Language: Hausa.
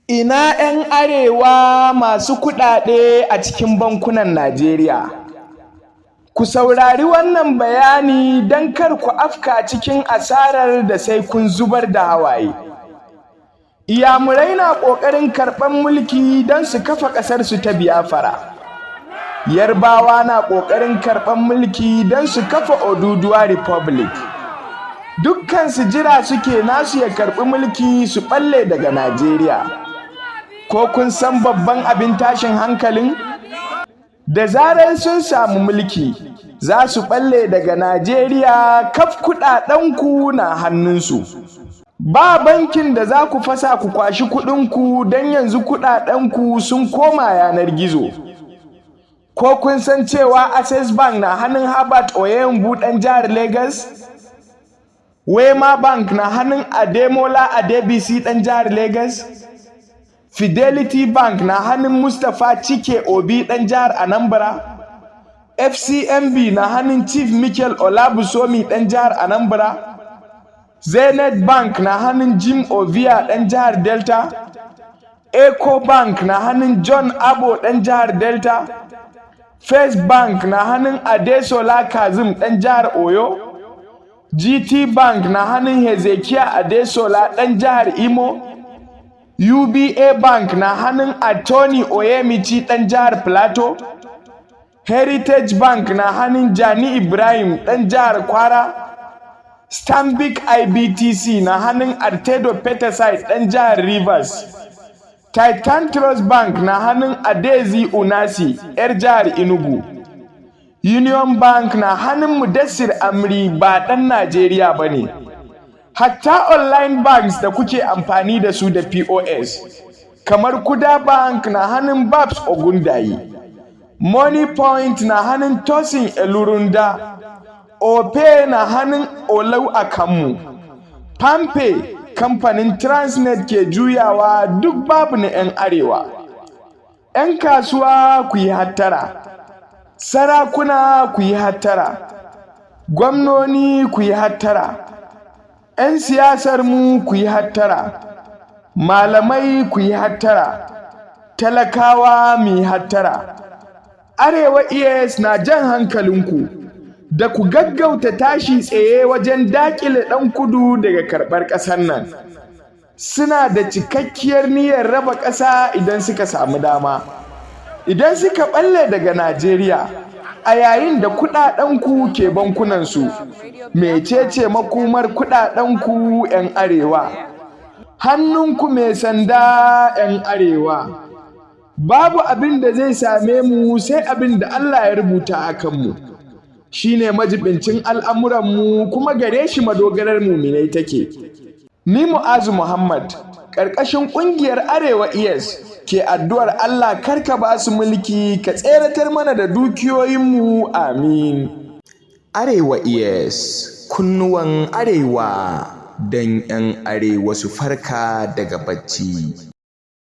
Ina 'yan Arewa masu kuɗaɗe a cikin bankunan Najeriya? Ku saurari wannan bayani don kar ku afka cikin asarar da sai kun zubar da hawaye. Iyamurai na ƙoƙarin karɓar mulki don su kafa ƙasarsu ta Biafra. Yarbawa na ƙoƙarin karɓar mulki don su kafa Oduduwa Republic. Dukkansu jira suke nasu ya karɓi mulki su ɓalle daga Najeriya. Ko kun san babban abin tashin hankalin? Da zarar sun samu mulki, za su ɓalle daga Najeriya kaf kuɗaɗenku na hannunsu. Ba bankin da za ku fasa ku kwashi kuɗinku don yanzu kuɗaɗenku sun koma yanar gizo. Ko kun san cewa Access Bank na hannun Herbert Oyembu ɗan jihar Lagos? Wema Bank na hannun Ademola Adebisi ɗan jihar Lagos? Fidelity Bank na hannun Mustapha Chike Obi ɗan jihar Anambra? FCMB na hannun Chief Michael Olabusomi ɗan jihar Anambra? Zenith Bank na hannun Jim Ovia ɗan jihar Delta? Eco Bank na hannun John Abo ɗan jihar Delta? First Bank na hannun Adesola Kazim ɗan jihar Oyo? GT Bank na hannun Hezekiah Adesola ɗan jihar Imo? UBA Bank na hannun Anthony Oyemichi ɗan jihar Plateau? Heritage Bank na hannun Jani Ibrahim ɗan jihar Kwara? Stanbic IBTC na hannun Artedo Peterside ɗan jihar Rivers? Titan Trust Bank na hannun Adezi Unasi 'yar jihar Enugu? Union Bank na hannun Mudassir Amri ba ɗan Najeriya ba ne. Hatta online banks da kuke amfani da su da POS, kamar Kuda Bank na hannun Babs Ogundayi, Money Point na hannun Tosin Elurunda, Ope na hannun Olau Akanmu, Pampe kamfanin Transnet ke juyawa duk babu na 'yan Arewa. 'Yan kasuwa ku yi hattara, sarakuna ku yi hattara, gwamnoni ku yi hattara, 'yan siyasar mu ku yi hattara, malamai ku yi hattara, talakawa mu yi hattara. Arewa ES na jan hankalinku da ku gaggauta tashi tsaye wajen daƙile ɗan kudu daga karɓar ƙasar nan. Suna da cikakkiyar niyyar raba ƙasa idan suka samu dama. Idan suka ɓalle daga Najeriya, a yayin da kuɗaɗenku ke bankunansu, mecece makomar kuɗaɗenku 'yan Arewa? Hannunku mai sanda 'yan Arewa. Babu abin da zai same mu sai abin da Allah ya rubuta a kanmu. Shi ne majibincin al'amuranmu kuma gare shi madogarar muminai take. Ni Mu'azu Muhammad, ƙarƙashin ƙungiyar Arewa ES, ke addu'ar Allah karka ba su mulki ka tseratar mana da dukiyoyinmu, amin. Arewa ES, kunnuwan Arewa don 'yan Arewa su farka daga bacci.